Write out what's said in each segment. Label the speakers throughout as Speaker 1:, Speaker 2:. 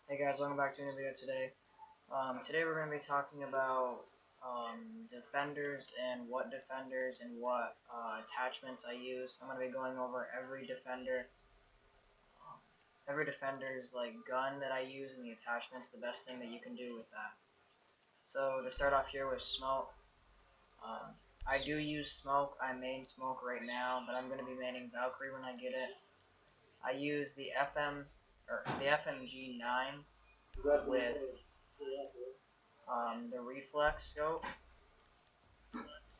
Speaker 1: Hey guys, welcome back to a new video today. Today we're going to be talking about defenders and what attachments I use. I'm going to be going over every defender's like gun that I use and the attachments, the best thing that you can do with that. So to start off here with smoke, um, I do use smoke. I main smoke right now, but I'm going to be maining Valkyrie when I get it. I use the FMG9 with the reflex scope,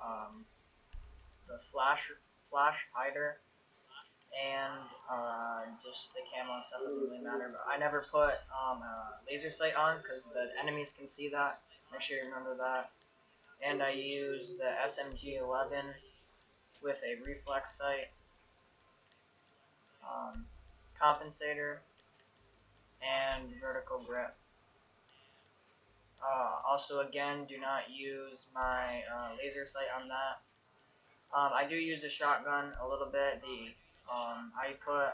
Speaker 1: um, the flash hider, and just the camo stuff doesn't really matter. But I never put laser sight on because the enemies can see that. Make sure you remember that. And I use the SMG11 with a reflex sight, um, compensator, and vertical grip. Also, again, do not use my laser sight on that. I do use a shotgun a little bit. I put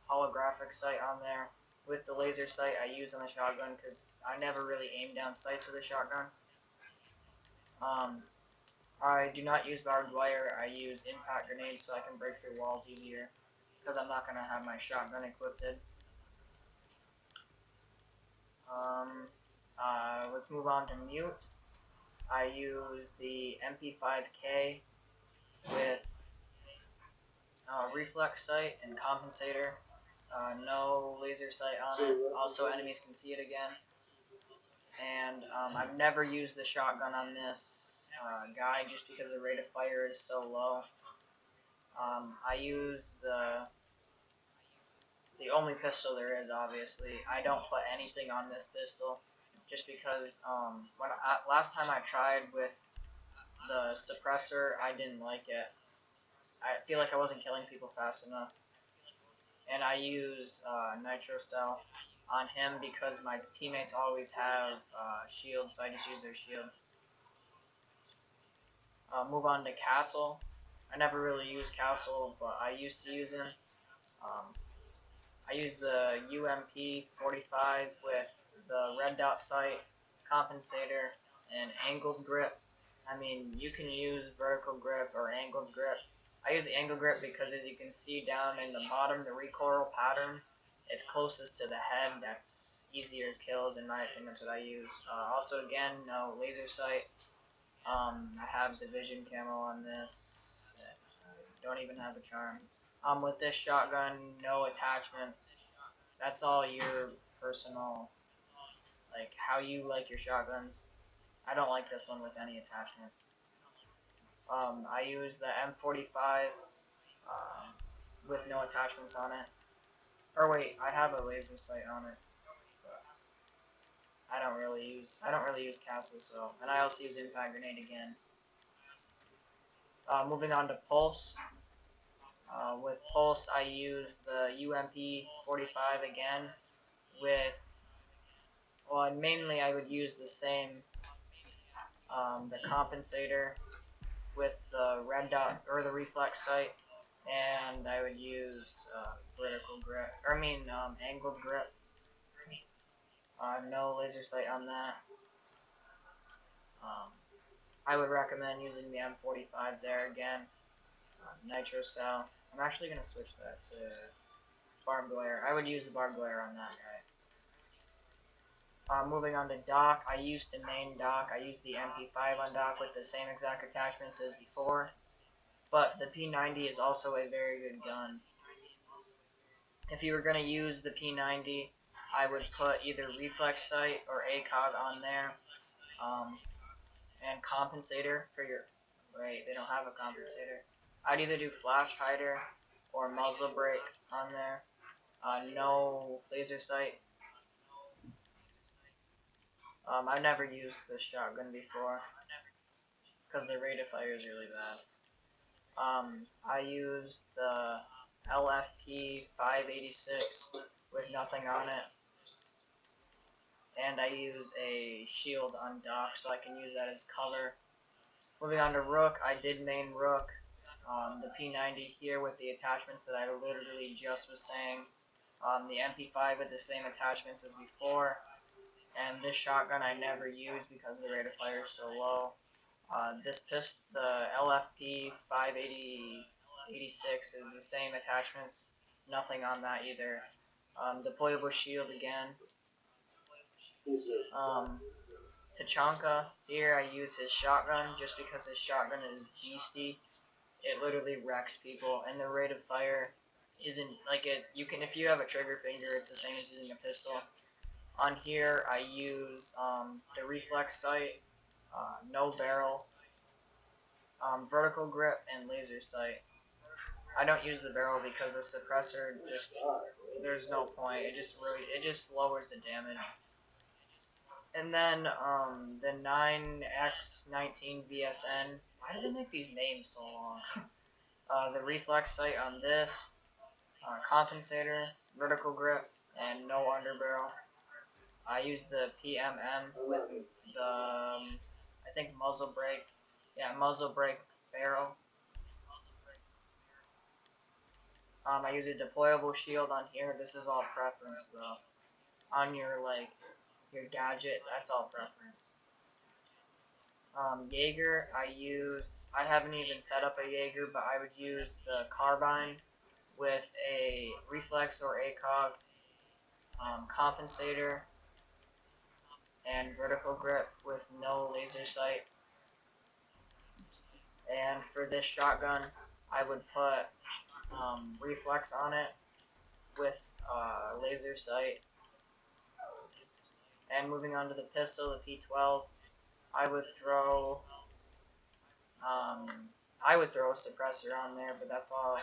Speaker 1: holographic sight on there with the laser sight I use on the shotgun because I never really aim down sights with a shotgun. Um, I do not use barbed wire. I use impact grenades so I can break through walls easier because I'm not gonna have my shotgun equipped. Let's move on to mute. I use the MP5K with reflex sight and compensator. No laser sight on it. Also, enemies can see it again. And I've never used the shotgun on this guy just because the rate of fire is so low. I use the only pistol there is, obviously. I don't put anything on this pistol just because last time I tried with the suppressor, I didn't like it. I feel like I wasn't killing people fast enough. And I use Nitro Cell on him because my teammates always have shield, so I just use their shield. Move on to Castle. I never really use Castle, but I used to use him. I use the UMP 45 with the red dot sight, compensator, and angled grip. I mean, you can use vertical grip or angled grip. I use the angled grip because as you can see down in the bottom, the recoil pattern is closest to the head. That's easier kills in my opinion. That's what I use. Also, again, no laser sight. I have division camo on this. Don't even have a charm. With this shotgun, no attachments. That's all your personal, like how you like your shotguns. I don't like this one with any attachments. I use the M45 with no attachments on it. Or wait, I have a laser sight on it. But I don't really use Castle, so, and I also use impact grenade again. Moving on to Pulse. With Pulse, I use the UMP 45 again. Well, mainly I would use the same, the compensator with the red dot or the reflex sight, and I would use vertical grip. Angled grip. No laser sight on that. Um, I would recommend using the M45 there again. Nitro Cell. I'm actually gonna switch that to barbed wire. I would use the barbed wire on that guy. Moving on to Doc, I used to main Doc. I used the MP5 on Doc with the same exact attachments as before, but the P90 is also a very good gun. If you were going to use the P90, I would put either reflex sight or ACOG on there, and compensator for your. Right, they don't have a compensator. I'd either do flash hider or muzzle brake on there. No laser sight. I've never used this shotgun before because the rate of fire is really bad. I use the LFP 586 with nothing on it, and I use a shield on Doc so I can use that as cover. Moving on to Rook, I did main Rook, the P90 here with the attachments that I literally just was saying. The MP5 with the same attachments as before, and this shotgun I never use because the rate of fire is so low. The LFP 580-86 is the same attachments, nothing on that either. Deployable shield again. Tachanka, here I use his shotgun just because his shotgun is beastie. It literally wrecks people, and the rate of fire isn't like it. You can, if you have a trigger finger, it's the same as using a pistol. On here, I use the reflex sight, no barrel, vertical grip, and laser sight. I don't use the barrel because the suppressor just, there's no point. It just lowers the damage. And then the 9X19 VSN. Why did they make these names so long? The reflex sight on this, compensator, vertical grip, and no underbarrel. I use the PMM with the, I think muzzle brake. Yeah, muzzle brake barrel. I use a deployable shield on here. This is all preference though. On your your gadget, that's all preference. Jaeger, I haven't even set up a Jaeger, but I would use the carbine with a reflex or ACOG, compensator, and vertical grip with no laser sight. And for this shotgun, I would put reflex on it with laser sight. And moving on to the pistol, the P12, I would throw a suppressor on there, but that's all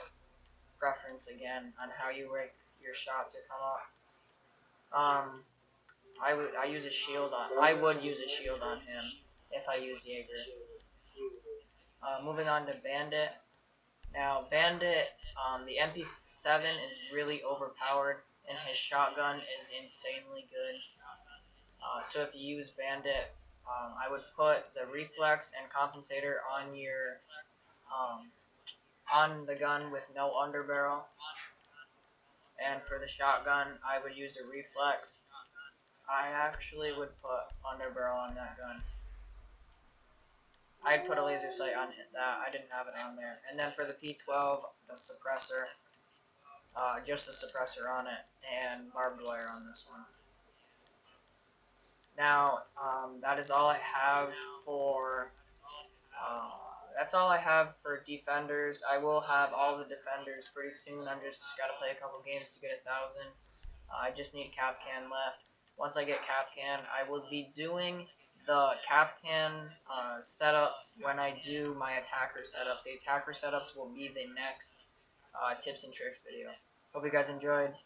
Speaker 1: preference again on how you rate your shots to come up. I would use a shield on him if I use Jaeger. Moving on to Bandit. Now Bandit, the MP7 is really overpowered, and his shotgun is insanely good. So if you use Bandit, I would put the reflex and compensator on your on the gun with no underbarrel. And for the shotgun, I would use a reflex. I actually would put underbarrel on that gun. I'd put a laser sight on that. I didn't have it on there. And then for the P12, the suppressor, just a suppressor on it, and barbed wire on this one. Now, that is all I have for. That's all I have for defenders. I will have all the defenders pretty soon. I'm just gotta play a couple games to get 1,000. I just need Kapkan left. Once I get Kapkan, I will be doing the Kapkan setups when I do my attacker setups. The attacker setups will be the next tips and tricks video. Hope you guys enjoyed.